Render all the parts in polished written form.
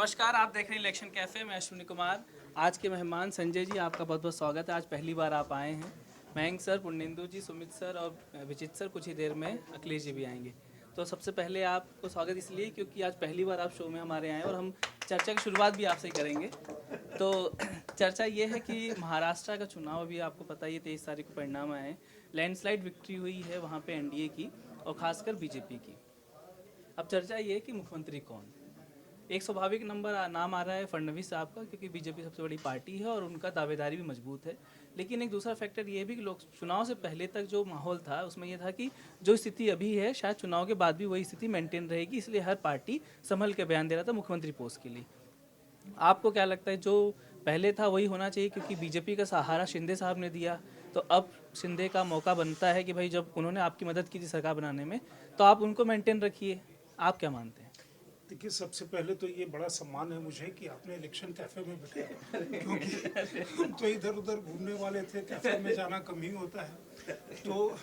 नमस्कार, आप देख रहे हैं इलेक्शन कैफे। मैं अश्विनी कुमार। आज के मेहमान संजय जी, आपका बहुत बहुत स्वागत है। आज पहली बार आप आए हैं। मयंक सर, पुण्येंदु जी, सुमित सर और विचित सर कुछ ही देर में अखिलेश जी भी आएंगे। तो सबसे पहले आपको स्वागत इसलिए क्योंकि आज पहली बार आप शो में हमारे आए हैं और हम चर्चा की शुरुआत भी आपसे ही करेंगे। तो चर्चा ये है कि महाराष्ट्र का चुनाव अभी आपको पता ही है, 23 तारीख को परिणाम आए हैं। लैंडस्लाइड विक्ट्री हुई है वहाँ पे एनडीए की और खासकर बीजेपी की। अब चर्चा ये है कि मुख्यमंत्री कौन। एक स्वाभाविक नाम आ रहा है फडणवीस साहब का, क्योंकि बीजेपी सबसे बड़ी पार्टी है और उनका दावेदारी भी मजबूत है। लेकिन एक दूसरा फैक्टर ये भी कि लोग चुनाव से पहले तक जो माहौल था उसमें ये था कि जो स्थिति अभी है शायद चुनाव के बाद भी वही स्थिति मेंटेन रहेगी, इसलिए हर पार्टी संभल के बयान दे रहा था मुख्यमंत्री पोस्ट के लिए। आपको क्या लगता है, जो पहले था वही होना चाहिए? क्योंकि बीजेपी का सहारा शिंदे साहब ने दिया, तो अब शिंदे का मौका बनता है कि भाई जब उन्होंने आपकी मदद की थी सरकार बनाने में, तो आप उनको मेंटेन रखिए। आप क्या मानते हैं? देखिए, सबसे पहले तो ये बड़ा सम्मान है मुझे कि आपने इलेक्शन कैफे में बिठाया, क्योंकि हम तो इधर उधर घूमने वाले थे, कैफे में जाना कम ही होता है। तो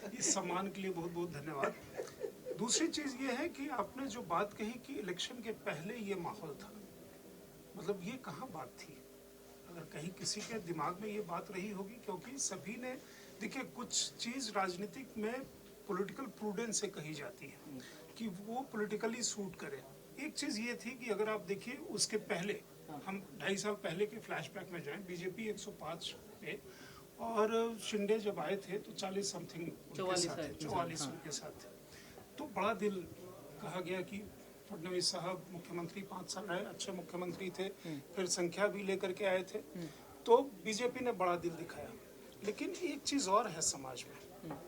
इस सम्मान के लिए बहुत बहुत धन्यवाद। दूसरी चीज़ ये है कि आपने जो बात कही कि इलेक्शन के पहले ये माहौल था, मतलब ये कहाँ बात थी? अगर कहीं किसी के दिमाग में ये बात रही होगी, क्योंकि सभी ने, देखिए, कुछ चीज़ राजनीतिक में पॉलिटिकल प्रूडेंस से कही जाती है कि वो पॉलिटिकली सूट करे। एक चीज़ ये थी कि अगर आप देखिए उसके पहले, हम 2.5 साल पहले के फ्लैशबैक में जाएं, बीजेपी 105 पे और शिंदे जब आए थे तो 40 समथिंग 44 उनके साथ थे। तो बड़ा दिल, कहा गया कि फडणवीस साहब मुख्यमंत्री 5 साल रहे, अच्छे मुख्यमंत्री थे, फिर संख्या भी लेकर के आए थे, तो बीजेपी ने बड़ा दिल दिखाया। लेकिन एक चीज़ और है समाज में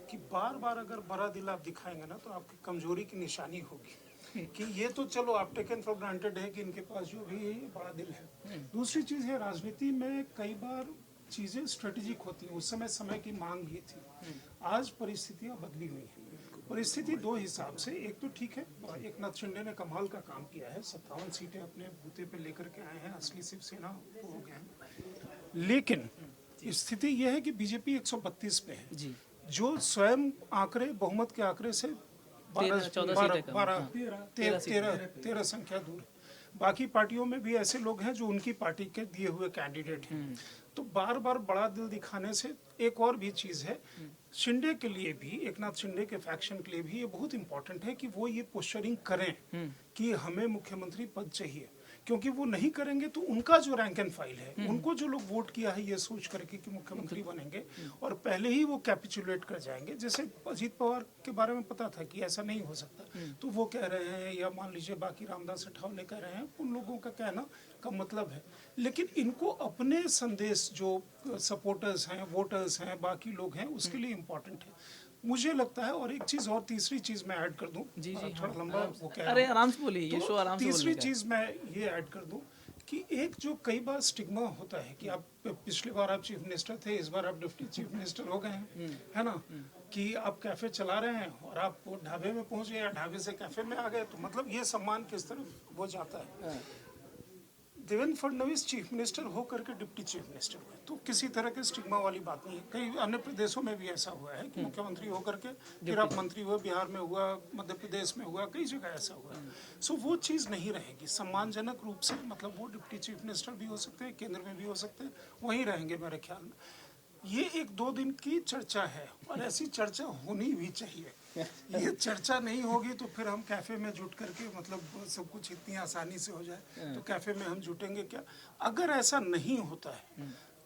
कि बार बार अगर बड़ा दिल आप दिखाएंगे ना तो आपकी कमजोरी की निशानी होगी कि ये तो चलो आप टेकन फॉर ग्रांटेड है कि इनके पास जो भी है ये बड़ा दिल है। दूसरी चीज़ है, राजनीति में कई बार चीज़ें स्ट्रेटेजिक होती हैं। उस समय की मांग ये थी, आज परिस्थितियाँ बदली हुई हैं। परिस्थिति दो हिसाब से, एक तो ठीक है, एकनाथ शिंदे ने कमाल का काम किया है, 57 सीटें अपने बूते पे लेकर के आए हैं, असली शिवसेना हो गए हैं। लेकिन स्थिति यह है कि बीजेपी 132 पे है जी, जो स्वयं आंकड़े, बहुमत के आंकड़े से 13 संख्या दूर। बाकी पार्टियों में भी ऐसे लोग हैं जो उनकी पार्टी के दिए हुए कैंडिडेट हैं। तो बार बार बड़ा दिल दिखाने से एक और भी चीज़ है, शिंदे के लिए भी, एकनाथ शिंदे के फैक्शन के लिए भी ये बहुत इंपॉर्टेंट है कि वो ये पोस्चरिंग करें कि हमें मुख्यमंत्री पद चाहिए, क्योंकि वो नहीं करेंगे तो उनका जो रैंक एंड फाइल है, उनको जो लोग वोट किया है ये सोच करके कि मुख्यमंत्री बनेंगे, और पहले ही वो कैपिचुलेट कर जाएंगे। जैसे अजीत पवार के बारे में पता था कि ऐसा नहीं हो सकता, तो वो कह रहे हैं, या मान लीजिए बाकी रामदास अठावले कह रहे हैं, उन लोगों का कहना का मतलब है। लेकिन इनको अपने संदेश, जो सपोर्टर्स हैं, वोटर्स हैं, बाकी लोग हैं, उसके लिए इम्पोर्टेंट है मुझे लगता है। और एक चीज और, तीसरी चीज मैं ऐड कर दूं, जी जी, थोड़ा लंबा वो कह रहा अरे हूं। आराम से बोलिए, ये शो आराम से बोलने तीसरी का है। चीज मैं ये ऐड कर दूं कि एक जो कई बार स्टिग्मा होता है कि आप पिछली बार आप चीफ मिनिस्टर थे, इस बार आप डिप्टी चीफ मिनिस्टर हो गए हैं, है ना, कि आप कैफे चला रहे हैं और आप ढाबे में पहुंच गए या ढाबे से कैफे में आ गए, तो मतलब ये सम्मान किस तरफ वो जाता है। देवेंद्र फडणवीस चीफ मिनिस्टर होकर के डिप्टी चीफ मिनिस्टर हुए, तो किसी तरह के स्टिग्मा वाली बात नहीं है। कई अन्य प्रदेशों में भी ऐसा हुआ है कि मुख्यमंत्री होकर के फिर आप मंत्री हुए, बिहार में हुआ, मध्य प्रदेश में हुआ, कई जगह ऐसा हुआ है। सो वो चीज़ नहीं रहेगी सम्मानजनक रूप से, मतलब वो डिप्टी चीफ मिनिस्टर भी हो सकते हैं, केंद्र में भी हो सकते हैं, वहीं रहेंगे मेरे ख्याल में। ये एक 2 दिन की चर्चा है और ऐसी चर्चा होनी भी चाहिए। ये चर्चा नहीं होगी तो फिर हम कैफे में जुट करके, मतलब सब कुछ इतनी आसानी से हो जाए तो कैफे में हम जुटेंगे क्या? अगर ऐसा नहीं होता है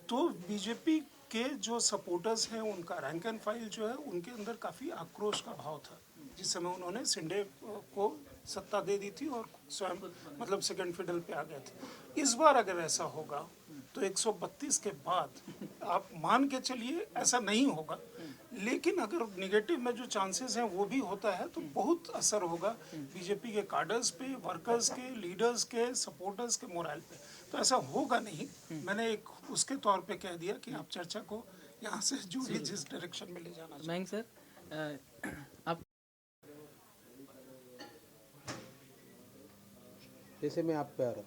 तो बीजेपी के जो सपोर्टर्स हैं, उनका रैंक एंड फाइल जो है, उनके अंदर काफ़ी आक्रोश का भाव था जिस समय उन्होंने शिंदे को सत्ता दे दी थी और स्वयं, मतलब सेकंड फिडल पे आ गए थे। इस बार अगर ऐसा होगा तो 132 के बाद आप मान के चलिए ऐसा नहीं होगा, लेकिन अगर निगेटिव में जो चांसेस हैं वो भी होता है तो बहुत असर होगा बीजेपी के कार्डर्स पे, वर्कर्स के, लीडर्स के, सपोर्टर्स के मोरल पे। तो ऐसा होगा नहीं। मैंने एक उसके तौर पे कह दिया कि आप चर्चा को यहाँ से जो भी जिस डायरेक्शन में ले जाना चाहिए। मयंक सर, आप जैसे मैं आप पे आ रहा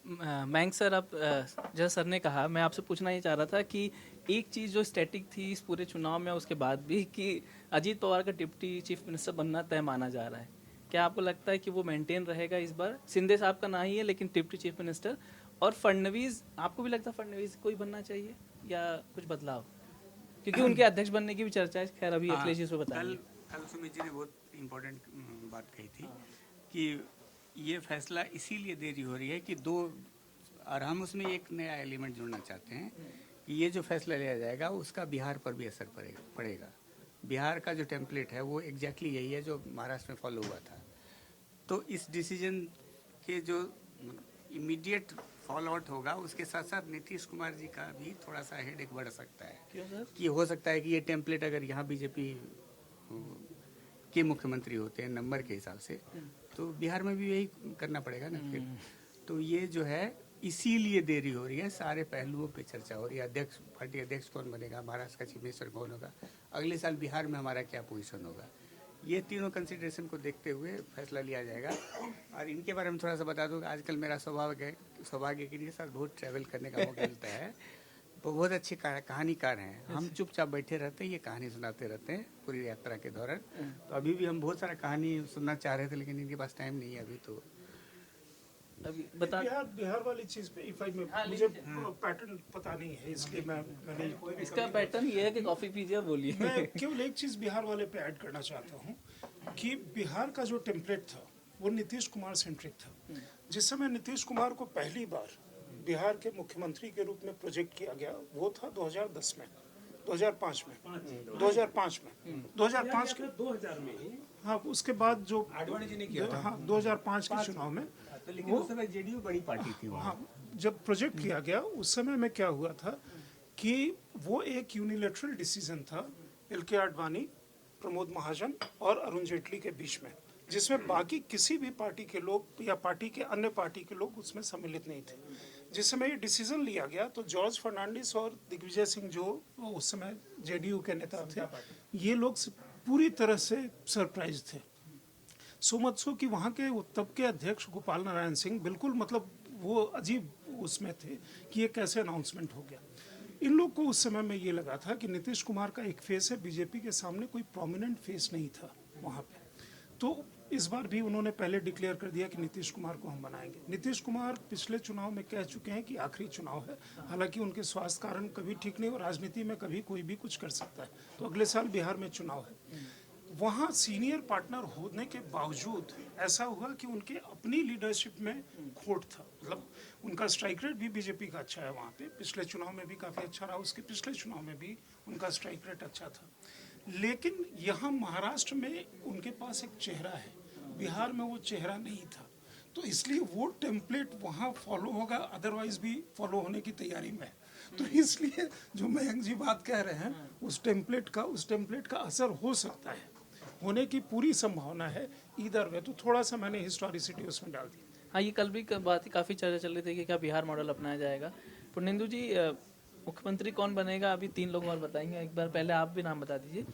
मयंक सर, आप जैसा सर ने कहा, मैं आपसे पूछना ये चाह रहा था कि एक चीज़ जो स्टैटिक थी इस पूरे चुनाव में उसके बाद भी, कि अजीत पवार का डिप्टी चीफ मिनिस्टर बनना तय माना जा रहा है। क्या आपको लगता है कि वो मेंटेन रहेगा इस बार? शिंदे साहब का ना ही है, लेकिन डिप्टी चीफ मिनिस्टर और फडणवीस, आपको भी लगता है फडणवीस को ही बनना चाहिए या कुछ बदलाव? क्योंकि उनके अध्यक्ष बनने की भी चर्चा है, खैर अभी अखिलेश जी उसको कल बताएंगे। कल सुमित जी ने बहुत इम्पोर्टेंट बात कही थी कि ये फैसला इसीलिए देरी हो रही है कि दो, और हम उसमें एक नया एलिमेंट जोड़ना चाहते हैं कि ये जो फैसला लिया जाएगा उसका बिहार पर भी असर पड़ेगा। बिहार का जो टेम्पलेट है वो एग्जैक्टली यही है जो महाराष्ट्र में फॉलो हुआ था। तो इस डिसीजन के जो इमीडिएट फॉल आउट होगा उसके साथ साथ नीतीश कुमार जी का भी थोड़ा सा हेडेक बढ़ सकता है। क्यों सर? कि हो सकता है कि ये टेम्पलेट अगर यहाँ बीजेपी के मुख्यमंत्री होते हैं नंबर के हिसाब से, तो बिहार में भी यही करना पड़ेगा ना फिर। तो ये जो है इसीलिए देरी हो रही है, सारे पहलुओं पे चर्चा हो रही है। अध्यक्ष, पार्टी अध्यक्ष कौन बनेगा, महाराष्ट्र का चीफ मिनिस्टर कौन होगा, अगले साल बिहार में हमारा क्या पोजीशन होगा, ये तीनों कंसिडरेशन को देखते हुए फैसला लिया जाएगा। और इनके बारे में थोड़ा सा बता दूँ, आजकल मेरा सौभाग्य के लिए साथ बहुत ट्रैवल करने का मौका मिलता है। वो बहुत अच्छे कहानीकार हैं। हम चुपचाप बैठे रहते हैं, ये कहानी सुनाते रहते हैं पूरी यात्रा के दौरान। तो अभी भी हम बहुत सारा कहानी सुनना चाह रहे थे, लेकिन इनके पास टाइम नहीं है अभी। तो अभी बता। बिहार वाली चीज पे इफ आई में हाँ, मुझे पैटर्न पता नहीं है, इसलिए मैंने इसका पैटर्न ये है कि कॉफी पीजिए और बोलिए। मैं केवल एक चीज बिहार वाले पे ऐड करना चाहता हूँ कि बिहार का जो टेम्पलेट था वो नीतीश कुमार सेंट्रिक था। जिस समय नीतीश कुमार को पहली बार बिहार के मुख्यमंत्री के रूप में प्रोजेक्ट किया गया वो था 2010 में, 2005 में, 2005 में, हाँ उसके बाद जो आडवाणी जी ने किया था। हाँ 2005 के चुनाव में, तो लेकिन उस समय जेडीयू बड़ी पार्टी थी वहाँ। हाँ जब प्रोजेक्ट किया गया उस समय में क्या हुआ था कि वो एक यूनिलेटरल डिसीजन था एल.के. आडवाणी, प्रमोद महाजन और अरुण जेटली के बीच में, जिसमें बाकी किसी भी पार्टी के लोग या पार्टी के अन्य पार्टी के लोग उसमें सम्मिलित नहीं थे। जिस समय ये डिसीजन लिया गया तो जॉर्ज फर्नांडिस और दिग्विजय सिंह जो उस समय जेडीयू के नेता थे, ये लोग पूरी तरह से सरप्राइज थे। सो मच सो कि वहाँ के तब के अध्यक्ष गोपाल नारायण सिंह बिल्कुल मतलब वो अजीब उसमें थे कि ये कैसे अनाउंसमेंट हो गया। इन लोग को उस समय में ये लगा था कि नीतीश कुमार का एक फेस है, बीजेपी के सामने कोई प्रोमिनेंट फेस नहीं था वहाँ पे। तो इस बार भी उन्होंने पहले डिक्लेयर कर दिया कि नीतीश कुमार को हम बनाएंगे। नीतीश कुमार पिछले चुनाव में कह चुके हैं कि आखिरी चुनाव है, हालांकि उनके स्वास्थ्य कारण कभी ठीक नहीं और राजनीति में कभी कोई भी कुछ कर सकता है। तो अगले साल बिहार में चुनाव है। वहाँ सीनियर पार्टनर होने के बावजूद ऐसा हुआ कि उनके अपनी लीडरशिप में खोट था। मतलब उनका स्ट्राइक रेट भी बीजेपी का अच्छा है वहाँ पे, पिछले चुनाव में भी काफ़ी अच्छा रहा, उसके पिछले चुनाव में भी उनका स्ट्राइक रेट अच्छा था। लेकिन यहाँ महाराष्ट्र में उनके पास एक चेहरा है, बिहार में वो चेहरा नहीं था। तो इसलिए वो टेम्पलेट वहाँ फॉलो होगा, अदरवाइज भी फॉलो होने की तैयारी में है। तो इसलिए जो मयंक जी बात कह रहे हैं उस टेम्पलेट का असर हो सकता है, होने की पूरी संभावना है इधर वे। तो थोड़ा सा मैंने हिस्टोरिसिटी उसमें डाल दी। हाँ, ये कल भी बात काफ़ी चर्चा चल रही थी कि क्या बिहार मॉडल अपनाया जाएगा। पुर्णेंदु जी, मुख्यमंत्री कौन बनेगा अभी 3 लोग और बताएंगे, एक बार पहले आप भी नाम बता दीजिए।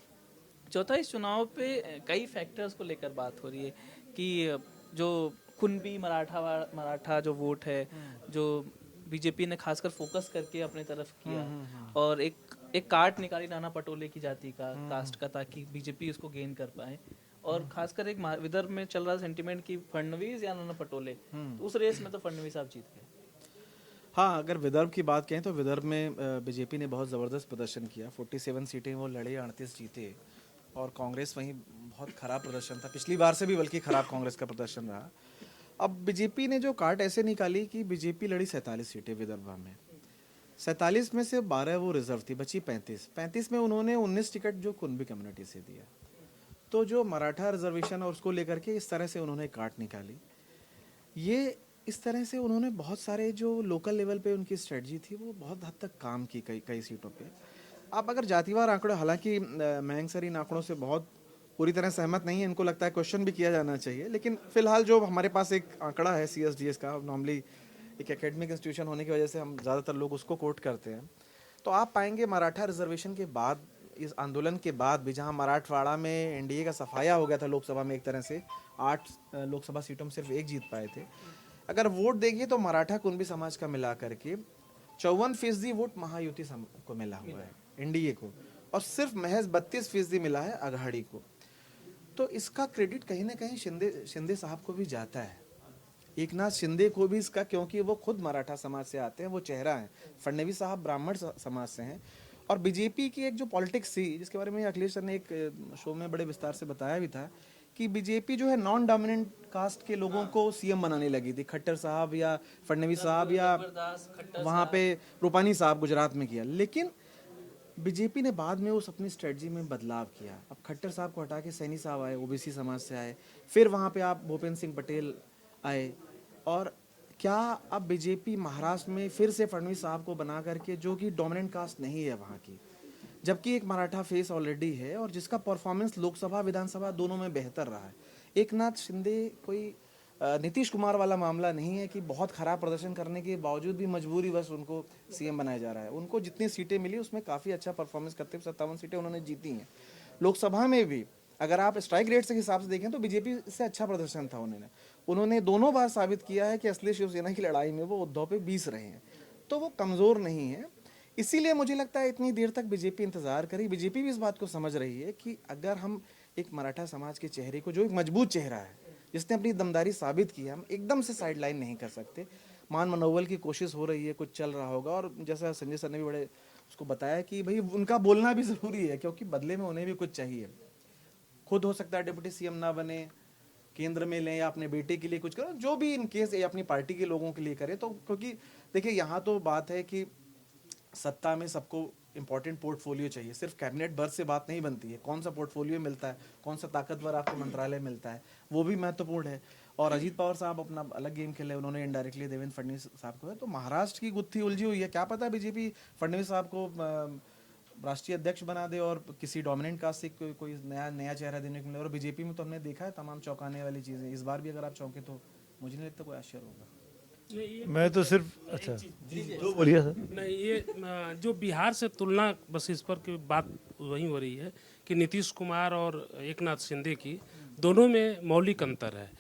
चौथा, इस चुनाव पे कई फैक्टर्स को लेकर बात हो रही है कि जो कुणबी मराठा जो वोट है, जो बीजेपी ने खासकर फोकस करके अपने तरफ किया, और एक कार्ड निकाली नाना पटोले की जाति का, कास्ट का, ताकि बीजेपी उसको गेन कर पाए। और खासकर एक विदर्भ में चल रहा सेंटीमेंट कि फडणवीस या नाना पटोले, तो उस रेस में तो फडणवीस आप जीत गए। हाँ, अगर विदर्भ की बात कहें तो विदर्भ में बीजेपी ने बहुत ज़बरदस्त प्रदर्शन किया। 47 सीटें वो लड़े, 38 जीते, और कांग्रेस वहीं बहुत ख़राब प्रदर्शन था, पिछली बार से भी बल्कि ख़राब कांग्रेस का प्रदर्शन रहा। अब बीजेपी ने जो कार्ड ऐसे निकाली कि बीजेपी लड़ी 47 सीटें विदर्भ में, 47 में से 12 वो रिजर्व थी, बची 35 में उन्होंने 19 टिकट जो कुणबी कम्युनिटी से दिया। तो जो मराठा रिजर्वेशन और उसको लेकर के इस तरह से उन्होंने कार्ड निकाली। ये इस तरह से उन्होंने बहुत सारे जो लोकल लेवल पे उनकी स्ट्रेटजी थी वो बहुत हद तक काम की कई सीटों पे। आप अगर जातिवार आंकड़े, हालांकि मयंक सर इन आंकड़ों से बहुत पूरी तरह सहमत नहीं है, इनको लगता है क्वेश्चन भी किया जाना चाहिए, लेकिन फिलहाल जो हमारे पास एक आंकड़ा है CSDS का, नॉर्मली एक एकेडमिक इंस्टीट्यूशन होने की वजह से हम ज़्यादातर लोग उसको कोट करते हैं, तो आप पाएंगे मराठा रिजर्वेशन के बाद, इस आंदोलन के बाद भी, जहां मराठवाड़ा में एनडीए का सफाया हो गया था लोकसभा में, एक तरह से 8 लोकसभा सीटों में सिर्फ 1 जीत पाए थे। अगर वोट देखिए तो मराठा कुणबी समाज का मिला करके 54% वोट महायुति को मिला हुआ है, एनडीए को, और सिर्फ महज 32% मिला है अघाड़ी को। तो इसका क्रेडिट कहीं ना कहीं शिंदे साहब को भी जाता है, एक नाथ शिंदे को भी इसका, क्योंकि वो खुद मराठा समाज से आते हैं, वो चेहरा है। फडणवीस साहब ब्राह्मण समाज से हैं। और बीजेपी की एक जो पॉलिटिक्स थी, जिसके बारे में अखिलेश सर ने एक शो में बड़े विस्तार से बताया भी था, कि बीजेपी जो है नॉन डोमिनेंट कास्ट के लोगों को सीएम बनाने लगी थी। खट्टर साहब या फडणवीस साहब या वहाँ पे रूपानी साहब गुजरात में किया, लेकिन बीजेपी ने बाद में उस अपनी स्ट्रेटजी में बदलाव किया। अब खट्टर साहब को हटा के सैनी साहब आए, ओबीसी समाज से आए, फिर वहाँ पे आप भूपेंद्र सिंह पटेल आए, और क्या अब बीजेपी महाराष्ट्र में फिर से फडणवीस साहब को बना करके, जो कि डोमिनेंट कास्ट नहीं है वहाँ की, जबकि एक मराठा फेस ऑलरेडी है और जिसका परफॉर्मेंस लोकसभा विधानसभा दोनों में बेहतर रहा है। एक नाथ शिंदे कोई नीतीश कुमार वाला मामला नहीं है कि बहुत खराब प्रदर्शन करने के बावजूद भी मजबूरी बस उनको सीएम बनाया जा रहा है। उनको जितनी सीटें मिली उसमें काफ़ी अच्छा परफॉर्मेंस करते हुए 57 सीटें उन्होंने जीती हैं। लोकसभा में भी अगर आप स्ट्राइक रेट के हिसाब से देखें तो बीजेपी से अच्छा प्रदर्शन था। उन्होंने दोनों बार साबित किया है कि असली शिवसेना की लड़ाई में वो उद्धव पे 20 रहे हैं, तो वो कमज़ोर नहीं है। इसीलिए मुझे लगता है इतनी देर तक बीजेपी इंतजार करी। बीजेपी भी इस बात को समझ रही है कि अगर हम एक मराठा समाज के चेहरे को, जो एक मजबूत चेहरा है जिसने अपनी दमदारी साबित की है, हम एकदम से साइडलाइन नहीं कर सकते। मान मनोबल की कोशिश हो रही है, कुछ चल रहा होगा। और जैसा संजय सर ने भी बड़े उसको बताया कि भाई उनका बोलना भी ज़रूरी है, क्योंकि बदले में उन्हें भी कुछ चाहिए। खुद हो सकता है डिप्टी सीएम ना बने, केंद्र में लें या अपने बेटे के लिए कुछ करो, जो भी इन केस या अपनी पार्टी के लोगों के लिए करे। तो क्योंकि देखिए यहाँ तो बात है कि सत्ता में सबको इंपॉर्टेंट पोर्टफोलियो चाहिए, सिर्फ कैबिनेट बर्थ से बात नहीं बनती है। कौन सा पोर्टफोलियो मिलता है, कौन सा ताकतवर आपको मंत्रालय मिलता है, वो भी महत्वपूर्ण है। और अजीत पवार साहब अपना अलग गेम खेले, उन्होंने इनडायरेक्टली देवेंद्र फडणवीस साहब को है। तो महाराष्ट्र की गुत्थी उलझी हुई है। क्या पता बीजेपी फडणवीस साहब को राष्ट्रीय अध्यक्ष बना दे और किसी डोमिनेंट कास्ट से कोई नया चेहरा देने को मिले। और बीजेपी में तो हमने देखा है तमाम चौंकाने वाली चीज़ें। इस बार भी अगर आप चौंके तो मुझे नहीं लगता कोई आश्चर्य होगा। मैं तो सिर्फ अच्छा तो बोलिए सर। नहीं, ये जो बिहार से तुलना बस इस पर की बात वही हो रही है कि नीतीश कुमार और एक नाथ शिंदे की दोनों में मौलिक अंतर है।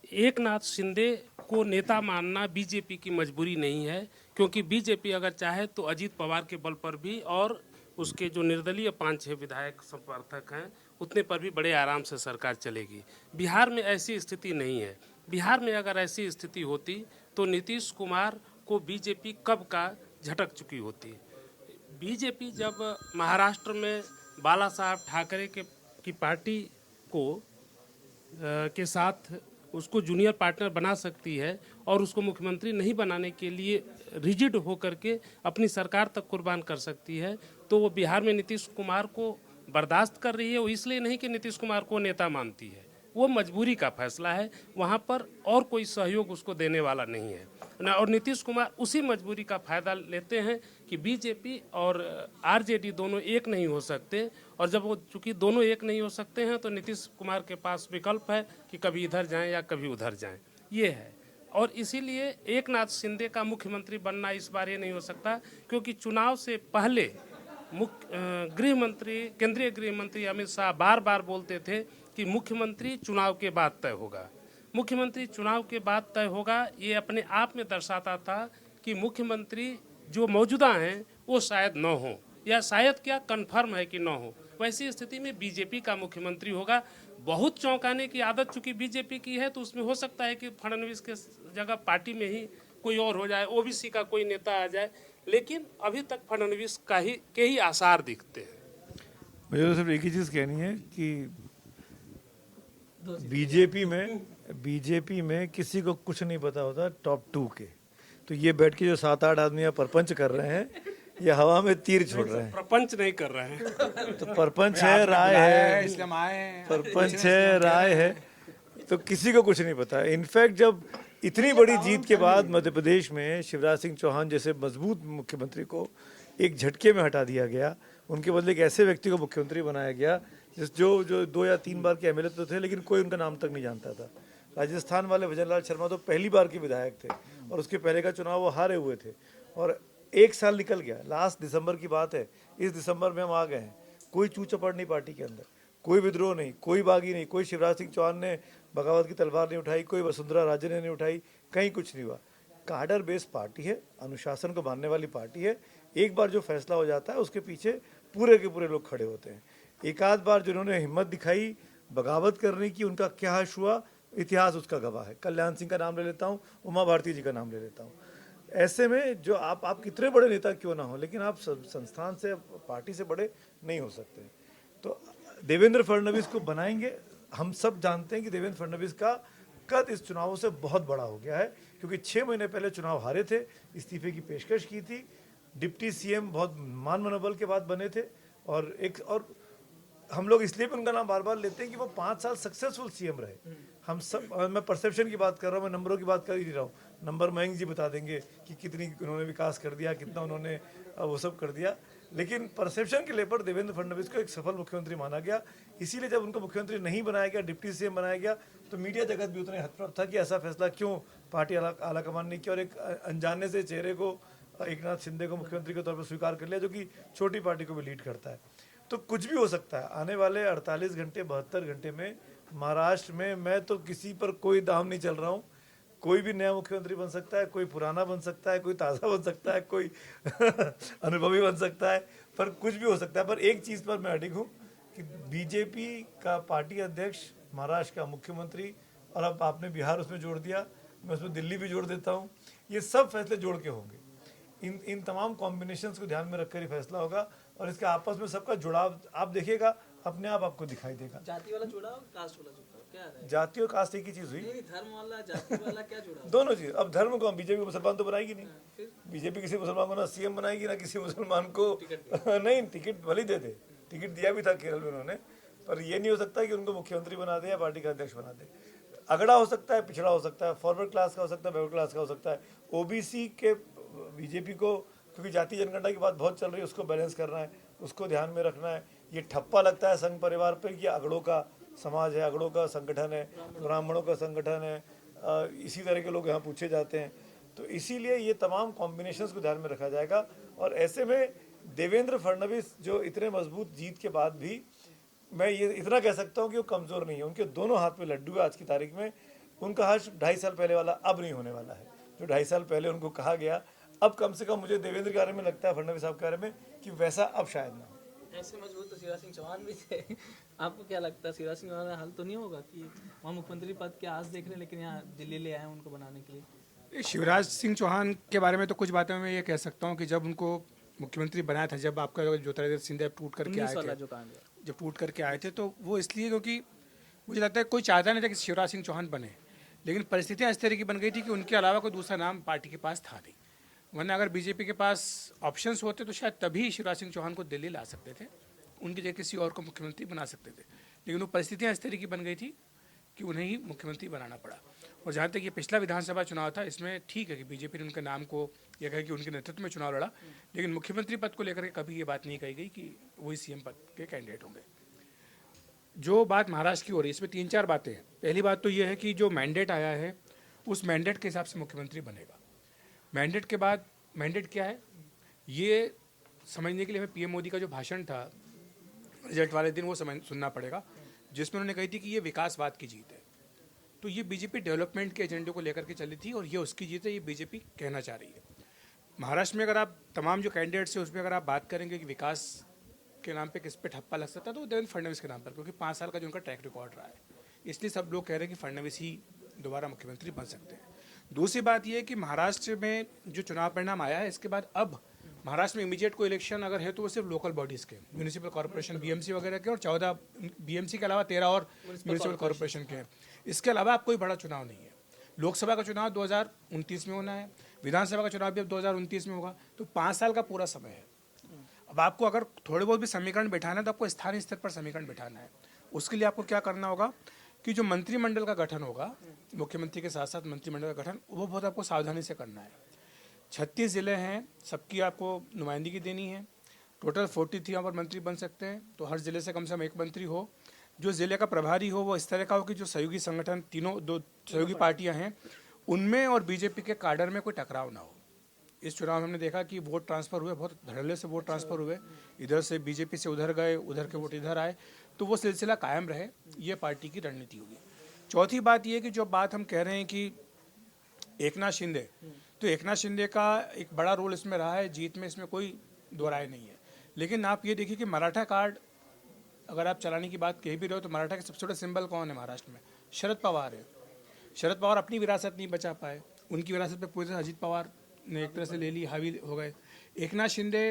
एक नाथ शिंदे को नेता मानना बीजेपी की मजबूरी नहीं है, क्योंकि बीजेपी अगर चाहे तो अजीत पवार के बल पर भी और उसके जो निर्दलीय 5-6 विधायक समर्थक हैं उतने पर भी बड़े आराम से सरकार चलेगी। बिहार में ऐसी स्थिति नहीं है। बिहार में अगर ऐसी स्थिति होती तो नीतीश कुमार को बीजेपी कब का झटक चुकी होती। बीजेपी जब महाराष्ट्र में बाला साहब ठाकरे की पार्टी को के साथ उसको जूनियर पार्टनर बना सकती है और उसको मुख्यमंत्री नहीं बनाने के लिए रिजिड होकर के अपनी सरकार तक कुर्बान कर सकती है, तो वो बिहार में नीतीश कुमार को बर्दाश्त कर रही है। वो इसलिए नहीं कि नीतीश कुमार को नेता मानती है, वो मजबूरी का फैसला है। वहाँ पर और कोई सहयोग उसको देने वाला नहीं है ना। और नीतीश कुमार उसी मजबूरी का फ़ायदा लेते हैं कि बीजेपी और आरजेडी दोनों एक नहीं हो सकते, और जब वो चूँकि दोनों एक नहीं हो सकते हैं तो नीतीश कुमार के पास विकल्प है कि कभी इधर जाएं या कभी उधर जाएं, ये है। और इसीलिए एक नाथ शिंदे का मुख्यमंत्री बनना इस बार ये नहीं हो सकता, क्योंकि चुनाव से पहले केंद्रीय गृह मंत्री अमित शाह बार बार बोलते थे कि मुख्यमंत्री चुनाव के बाद तय होगा, मुख्यमंत्री चुनाव के बाद तय होगा। ये अपने आप में दर्शाता था कि मुख्यमंत्री जो मौजूदा हैं वो शायद न हो, या शायद क्या कन्फर्म है कि न हो। वैसी स्थिति में बीजेपी का मुख्यमंत्री होगा। बहुत चौंकाने की आदत चूंकि बीजेपी की है, तो उसमें हो सकता है कि फडणवीस के जगह पार्टी में ही कोई और हो जाए, ओबीसी का कोई नेता आ जाए, लेकिन अभी तक फडणवीस के ही आसार दिखते हैं। मुझे तो सिर्फ एक ही चीज़ कहनी है कि बीजेपी में किसी को कुछ नहीं पता होता टॉप 2 के। तो ये बैठ के जो 7-8 आदमी परपंच कर रहे हैं, ये हवा में तीर छोड़ रहे हैं। प्रपंच नहीं कर रहे हैं तो परपंच है, राय है, परपंच है, राय है, तो किसी को कुछ नहीं पता। इनफैक्ट जब इतनी बड़ी जीत के बाद मध्य प्रदेश में शिवराज सिंह चौहान जैसे मजबूत मुख्यमंत्री को एक झटके में हटा दिया गया, उनके बदले एक ऐसे व्यक्ति को मुख्यमंत्री बनाया गया जो 2 या 3 बार के एमएलए तो थे, लेकिन कोई उनका नाम तक नहीं जानता था। राजस्थान वाले भजनलाल शर्मा तो पहली बार के विधायक थे और उसके पहले का चुनाव वो हारे हुए थे, और 1 साल निकल गया। लास्ट दिसंबर की बात है, इस दिसंबर में हम आ गए हैं। कोई चू चपड़ नहीं पार्टी के अंदर, कोई विद्रोह नहीं, कोई बागी नहीं, कोई शिवराज सिंह चौहान ने बगावत की तलवार नहीं उठाई, कोई वसुंधरा राजे ने नहीं उठाई, कहीं कुछ नहीं हुआ। काडर बेस्ड पार्टी है, अनुशासन को मानने वाली पार्टी है। एक बार जो फैसला हो जाता है उसके पीछे पूरे के पूरे लोग खड़े होते हैं। एक आध बार जिन्होंने हिम्मत दिखाई बगावत करने की उनका क्या हश्र हुआ, इतिहास उसका गवाह है। कल्याण सिंह का नाम ले लेता हूँ, उमा भारती जी का नाम ले लेता हूँ। ऐसे में जो आप कितने बड़े नेता क्यों ना हो, लेकिन आप संस्थान से, पार्टी से बड़े नहीं हो सकते। तो देवेंद्र फडणवीस को बनाएंगे। हम सब जानते हैं कि देवेंद्र फडणवीस का कद इस चुनावों से बहुत बड़ा हो गया है, क्योंकि 6 महीने पहले चुनाव हारे थे, इस्तीफे की पेशकश की थी, डिप्टी सीएम बहुत मान मनोबल के बाद बने थे, और हम लोग इसलिए भी उनका नाम बार बार लेते हैं कि वो 5 साल सक्सेसफुल सीएम रहे। हम सब, मैं परसेप्शन की बात कर रहा हूँ, मैं नंबरों की बात कर ही नहीं रहा हूँ। नंबर मयंक जी बता देंगे कि कितनी उन्होंने विकास कर दिया, कितना उन्होंने वो सब कर दिया, लेकिन परसेप्शन के लेकर देवेंद्र फडणवीस को एक सफल मुख्यमंत्री माना गया। इसीलिए जब उनको मुख्यमंत्री नहीं बनाया गया, डिप्टी सीएम बनाया गया, तो मीडिया जगत भी उतने हतप्रभ था कि ऐसा फैसला क्यों पार्टी आलाकमान ने किया, और एक अनजाने से चेहरे को, एकनाथ शिंदे को मुख्यमंत्री के तौर पर स्वीकार कर लिया, जो कि छोटी पार्टी को भी लीड करता है। तो कुछ भी हो सकता है आने वाले 48 घंटे 72 घंटे में महाराष्ट्र में। मैं तो किसी पर कोई दाम नहीं चल रहा हूँ। कोई भी नया मुख्यमंत्री बन सकता है, कोई पुराना बन सकता है, कोई ताज़ा बन सकता है, कोई अनुभवी बन सकता है, पर कुछ भी हो सकता है। पर एक चीज़ पर मैं अडिग हूँ कि बीजेपी का पार्टी अध्यक्ष, महाराष्ट्र का मुख्यमंत्री, और अब आपने बिहार उसमें जोड़ दिया, मैं उसमें दिल्ली भी जोड़ देता हूँ, ये सब फैसले जोड़ के होंगे। इन तमाम कॉम्बिनेशंस को ध्यान में रखकर ही फैसला होगा, और इसका आपस में सबका जुड़ाव आप देखिएगा, अपने आप आपको दिखाई देगा। जाति वाला जुड़ाव, कास्ट वाला जुड़ाव क्या है? जाति और कास्ट एक ही चीज हुई, नहीं, धर्म वाला जाति वाला क्या जुड़ाव? दोनों चीज। अब धर्म को बीजेपी मुसलमान तो बनाएगी नहीं, बीजेपी किसी मुसलमान को ना सीएम बनाएगी, ना किसी मुसलमान को नहीं, टिकट भले दे दे, टिकट दिया भी था केरल में उन्होंने, पर ये नहीं हो सकता कि उनको मुख्यमंत्री बना दे या पार्टी का अध्यक्ष बना दे। अगड़ा हो सकता है, पिछड़ा हो सकता है, फॉरवर्ड क्लास का हो सकता है, बैकवर्ड क्लास का हो सकता है। ओबीसी के बीजेपी को, क्योंकि जाति जनगणना की बात बहुत चल रही है, उसको बैलेंस करना है, उसको ध्यान में रखना है। ये ठप्पा लगता है संघ परिवार पर कि अगड़ों का समाज है, अगड़ों का संगठन है, ब्राह्मणों का संगठन है, इसी तरह के लोग यहाँ पूछे जाते हैं। तो इसीलिए ये तमाम कॉम्बिनेशंस को ध्यान में रखा जाएगा। और ऐसे में देवेंद्र फडणवीस जो इतने मजबूत जीत के बाद भी, मैं ये इतना कह सकता हूँ कि वो कमज़ोर नहीं है। उनके दोनों हाथ में लड्डू है आज की तारीख में। उनका हर्ष 2.5 साल पहले वाला अब नहीं होने वाला है, जो 2.5 साल पहले उनको कहा गया। अब कम से कम मुझे देवेंद्र के बारे में लगता है, फडणवीस साहब के बारे में, कि वैसा अब शायद ना हो। ऐसे मजबूत तो शिवराज सिंह चौहान भी थे। आपको क्या लगता है, शिवराज सिंह चौहान का हाल तो नहीं होगा कि वहाँ मुख्यमंत्री पद के आस देख रहे हैं, लेकिन यहाँ दिल्ली ले आए हैं उनको बनाने के लिए? शिवराज सिंह चौहान के बारे में तो कुछ बातें मैं ये कह सकता हूँ कि जब उनको मुख्यमंत्री बनाया था, जब आपका ज्योतिरादित्य सिंधिया टूट करके आए थे, जो कांड है, जब टूट करके आए थे, तो वो इसलिए क्योंकि मुझे लगता है कोई चाहता नहीं था कि शिवराज सिंह चौहान बने, लेकिन परिस्थितियाँ इस तरह की बन गई थी कि उनके अलावा कोई दूसरा नाम पार्टी के पास था नहीं। वरना अगर बीजेपी के पास ऑप्शंस होते तो शायद तभी शिवराज सिंह चौहान को दिल्ली ला सकते थे, उनकी जगह किसी और को मुख्यमंत्री बना सकते थे, लेकिन वो परिस्थितियाँ इस तरह की बन गई थी कि उन्हें ही मुख्यमंत्री बनाना पड़ा। और जहाँ तक ये पिछला विधानसभा चुनाव था, इसमें ठीक है कि बीजेपी ने उनके नाम को यह कहा कि उनके नेतृत्व में चुनाव लड़ा, लेकिन मुख्यमंत्री पद को लेकर के कभी ये बात नहीं कही गई कि वही सीएम पद के कैंडिडेट होंगे। जो बात महाराष्ट्र की हो रही है, इसमें 3-4 बातें हैं। पहली बात तो ये है कि जो मैंडेट आया है, उस मैंडेट के हिसाब से मुख्यमंत्री बनेगा। मैंडेट के बाद, मैंडेट क्या है ये समझने के लिए हमें पीएम मोदी का जो भाषण था रिजल्ट वाले दिन, वो सुनना पड़ेगा, जिसमें उन्होंने कही थी कि ये विकासवाद की जीत है। तो ये बीजेपी डेवलपमेंट के एजेंडे को लेकर के चली थी, और ये उसकी जीत है, ये बीजेपी कहना चाह रही है। महाराष्ट्र में अगर आप तमाम जो कैंडिडेट्स हैं उसमें अगर आप बात करेंगे कि विकास के नाम पे किस पे ठप्पा लग सकता है, तो देवेंद्र फडणवीस के नाम पर, क्योंकि 5 साल का जो उनका ट्रैक रिकॉर्ड रहा है, इसलिए सब लोग कह रहे हैं कि फडणवीस ही दोबारा मुख्यमंत्री बन सकते हैं। दूसरी बात यह है कि महाराष्ट्र में जो चुनाव परिणाम आया है, इसके बाद अब महाराष्ट्र में इमीडिएट कोई इलेक्शन अगर है तो वो सिर्फ लोकल बॉडीज़ के, म्यूनिसिपल कॉर्पोरेशन बीएमसी वगैरह के, और 14 बीएमसी के अलावा 13 और म्यूनिसिपल कॉर्पोरेशन के हैं। इसके अलावा अब कोई बड़ा चुनाव नहीं है। लोकसभा का चुनाव 2029 में होना है, विधानसभा का चुनाव भी अब 2029 में होगा, तो 5 साल का पूरा समय है। अब आपको अगर थोड़े बहुत भी समीकरण बैठाना है तो आपको स्थानीय स्तर पर समीकरण बैठाना है। उसके लिए आपको क्या करना होगा कि जो मंत्रिमंडल का गठन होगा, मुख्यमंत्री के साथ साथ मंत्रिमंडल का गठन, वो बहुत आपको सावधानी से करना है। 36 ज़िले हैं, सबकी आपको नुमाइंदगी देनी है। टोटल 43 यहाँ पर मंत्री बन सकते हैं, तो हर ज़िले से कम 1 मंत्री हो। जो ज़िले का प्रभारी हो वो इस तरह का हो कि जो सहयोगी संगठन, दो सहयोगी पार्टियाँ हैं, उनमें और बीजेपी के काडर में कोई टकराव ना हो। इस चुनाव में हमने देखा कि वोट ट्रांसफ़र हुए, बहुत धड़ल्ले से वोट ट्रांसफ़र हुए, इधर से बीजेपी से उधर गए, उधर के वोट इधर आए, तो वो सिलसिला कायम रहे, ये पार्टी की रणनीति होगी। चौथी बात ये कि जो बात हम कह रहे हैं कि एकनाथ शिंदे, तो एकनाथ शिंदे का एक बड़ा रोल इसमें रहा है जीत में, इसमें कोई दो राय नहीं है। लेकिन आप ये देखिए कि मराठा कार्ड अगर आप चलाने की बात कह भी रहे हो तो मराठा के सबसे बड़ा सिंबल कौन है महाराष्ट्र में? शरद पवार है। शरद पवार अपनी विरासत नहीं बचा पाए, उनकी विरासत पे पूरी तरह अजित पवार ने एक तरह से ले ली, हावी हो गए। एकनाथ शिंदे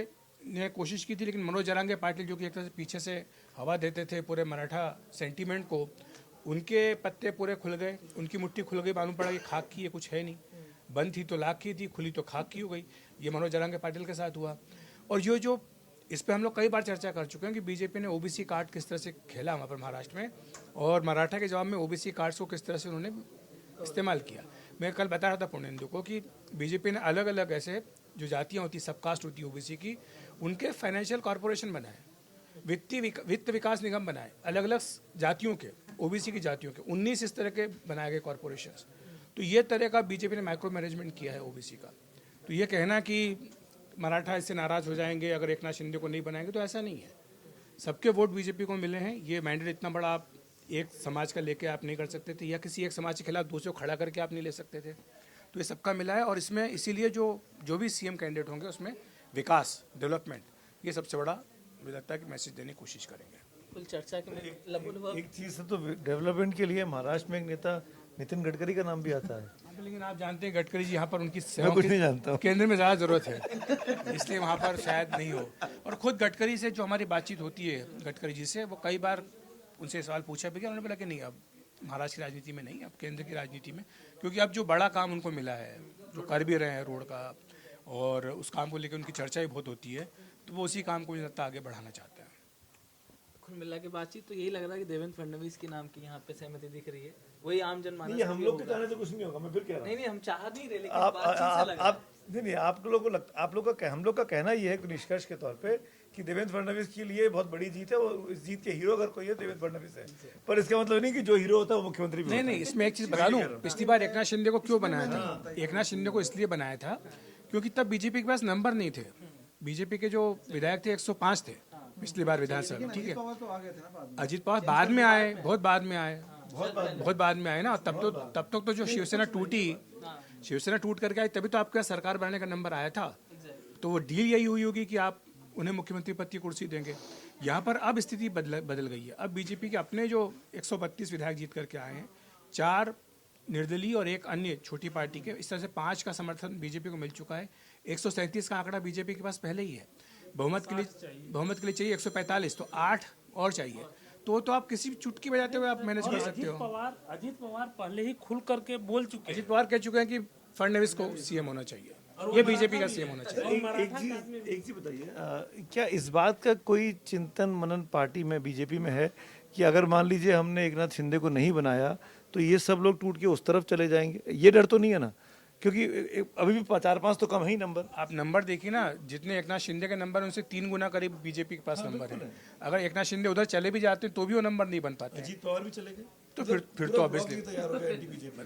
ने कोशिश की थी, लेकिन मनोज जरांगे पाटिल जो कि एक तरह से पीछे से हवा देते थे पूरे मराठा सेंटीमेंट को, उनके पत्ते पूरे खुल गए, उनकी मुट्ठी खुल गई, मालूम पड़ा कि खाक की है, कुछ है नहीं। बंद थी तो लाख की थी, खुली तो खाक की हो गई। ये मनोज जरांगे पाटिल के साथ हुआ। और जो इस पे हम लोग कई बार चर्चा कर चुके हैं कि बीजेपी ने ओबीसी कार्ड किस तरह से खेला वहाँ पर महाराष्ट्र में, और मराठा के जवाब में ओबीसी कार्ड्स को किस तरह से उन्होंने इस्तेमाल किया। मैं कल बता रहा था पुणेंदु को कि बीजेपी ने अलग अलग ऐसे जो जातियाँ होती, सबकास्ट होती है ओबीसी की, उनके फाइनेंशियल कॉरपोरेशन बनाए, वित्त विकास निगम बनाए, अलग अलग जातियों के, ओबीसी की जातियों के 19 इस तरह के बनाए गए कॉरपोरेशंस। तो ये तरह का बीजेपी ने माइक्रो मैनेजमेंट किया है ओबीसी का। तो ये कहना कि मराठा इससे नाराज हो जाएंगे अगर एकनाथ शिंदे को नहीं बनाएंगे, तो ऐसा नहीं है। सबके वोट बीजेपी को मिले हैं। ये मैंडेट इतना बड़ा आप एक समाज का लेके आप नहीं कर सकते थे, या किसी एक समाज के खिलाफ दूसरे को खड़ा करके आप नहीं ले सकते थे। तो ये सबका मिला है, और इसमें इसीलिए जो भी सीएम कैंडिडेट होंगे उसमें विकास, डेवलपमेंट, ये सबसे बड़ा मुझे लगता है कि मैसेज देने की कोशिश करेंगे। कुल चर्चा के में एक चीज़ से तो डेवलपमेंट के लिए महाराष्ट्र में एक नेता नितिन गडकरी का नाम भी आता है। लेकिन आप जानते हैं गडकरी जी यहाँ पर उनकी मैं कुछ नहीं जानता हूँ। केंद्र में ज़्यादा ज़रूरत है, इसलिए वहाँ पर शायद नहीं हो। और खुद गडकरी से जो हमारी बातचीत होती है गडकरी जी से, वो कई बार उनसे सवाल पूछा भी गया, उन्होंने बोला कि नहीं, अब महाराष्ट्र की राजनीति में नहीं, अब केंद्र की राजनीति में, क्योंकि अब जो बड़ा काम उनको मिला है, जो कर भी रहे हैं रोड का, और उस काम को लेकर उनकी चर्चा भी बहुत होती है, तो वो उसी काम को मुझे लगता है आगे बढ़ाना चाहते हैं। कुल मिला के बातचीत तो यही लग रहा है कि देवेंद्र फडणवीस के नाम की यहाँ पे सहमति दिख रही है, वही आम जनमानस नहीं, हम लोग के कहने से कुछ नहीं होगा, मैं फिर कह रहा हूँ। नहीं हम चाह नहीं रहे, लेकिन आप बातचीत से लग रहा है। आप नहीं, आप लोगों को हम लोग का कहना ये है कि निष्कर्ष के तौर पे कि देवेंद्र फडणवीस के लिए बहुत बड़ी जीत है, वो इस जीत के हीरो अगर कोई है देवेंद्र फडणवीस है, पर इसका मतलब नहीं कि जो हीरो होता है वो मुख्यमंत्री भी नहीं होता है। नहीं, इसमें एक चीज़ बता दूं, पिछली बार एकनाथ शिंदे को क्यों बनाया था? एकनाथ शिंदे को इसलिए बनाया था क्योंकि तब बीजेपी के पास नंबर नहीं थे। बीजेपी के जो विधायक थे 105 थे पिछली बार विधानसभा में, ठीक है। अजित पवार बाद में आए, बहुत बाद में आए, बहुत बाद में आए ना। तब तक तो जो शिवसेना टूट करके आई, तभी तो आपके सरकार बनाने का नंबर आया था। तो वो डील यही हुई होगी कि आप उन्हें मुख्यमंत्री पद की कुर्सी देंगे। यहाँ पर अब स्थिति बदल गई है। अब बीजेपी के अपने जो 132 विधायक जीत करके आए हैं, 4 निर्दलीय और 1 अन्य छोटी पार्टी के, इस तरह से 5 का समर्थन बीजेपी को मिल चुका है। 137 का आंकड़ा बीजेपी के पास पहले ही है। बहुमत के लिए चाहिए 145, तो 8 और चाहिए। तो आप किसी भी चुटकी बजाते हुए आप मैनेज कर सकते हो। अजित पवार पहले ही खुल करके बोल चुके अजित पवार कह चुके हैं कि फडणवीस को सीएम होना चाहिए, ये बीजेपी का सीएम होना चाहिए। एक चीज बताइए, क्या इस बात का कोई चिंतन मनन पार्टी में, बीजेपी में है कि अगर मान लीजिए हमने एकनाथ शिंदे को नहीं बनाया तो ये सब लोग टूट के उस तरफ चले जाएंगे? ये डर तो नहीं है ना, क्योंकि अभी भी 4-5 तो कम है ही नंबर। आप नंबर देखिए ना, जितने एकनाथ शिंदे के नंबर उनसे 3 गुना करीब बीजेपी के पास नंबर है। अगर एकनाथ शिंदे उधर चले भी जाते तो भी वो नंबर नहीं बन पाते। अजीत पवार भी चले गए तो फिर तो ऑब्वियसली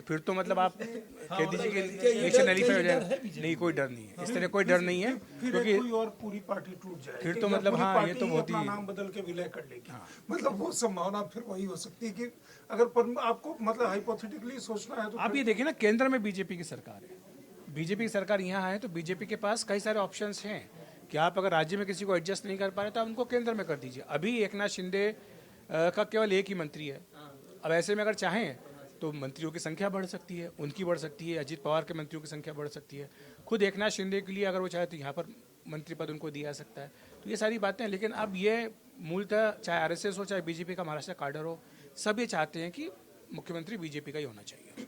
फिर तो मतलब आप कह दीजिए कि इलेक्शन नलीफाई हो जाए। नहीं, कोई डर नहीं है, इस तरह कोई डर नहीं है, क्योंकि कोई और पूरी पार्टी टूट जाए फिर तो मतलब हाँ, ये तो बहुत ही नाम बदल के विलय कर लेगी। मतलब वो संभावना फिर वही हो सकती है कि अगर आपको मतलब हाइपोथेटिकली सोचना है तो आप ये देखिए ना, केंद्र में बीजेपी की सरकार है, बीजेपी की सरकार यहाँ है, तो बीजेपी के पास कई सारे ऑप्शंस हैं कि आप अगर राज्य में किसी को एडजस्ट नहीं कर पा रहे तो आप उनको केंद्र में कर दीजिए। अभी एकनाथ शिंदे का केवल 1 ही मंत्री है। अब ऐसे में अगर चाहें तो मंत्रियों की संख्या बढ़ सकती है, उनकी बढ़ सकती है, अजित पवार के मंत्रियों की संख्या बढ़ सकती है। खुद एकनाथ शिंदे के लिए अगर वो चाहे तो यहाँ पर मंत्री पद उनको दिया जा सकता है। तो ये सारी बातें, लेकिन अब ये मूलतः चाहे आरएसएस हो, चाहे बीजेपी का महाराष्ट्र काडर हो, सब ये चाहते हैं कि मुख्यमंत्री बीजेपी का ही होना चाहिए।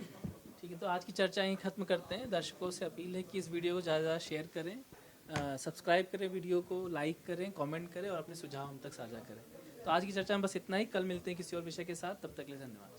ठीक है, तो आज की चर्चा यहीं खत्म करते हैं। दर्शकों से अपील है कि इस वीडियो को ज़्यादा ज़्यादा शेयर करें, सब्सक्राइब करें, वीडियो को लाइक करें, कमेंट करें और अपने सुझाव हम तक साझा करें। तो आज की चर्चा में बस इतना ही। कल मिलते हैं किसी और विषय के साथ, तब तक के लिए धन्यवाद।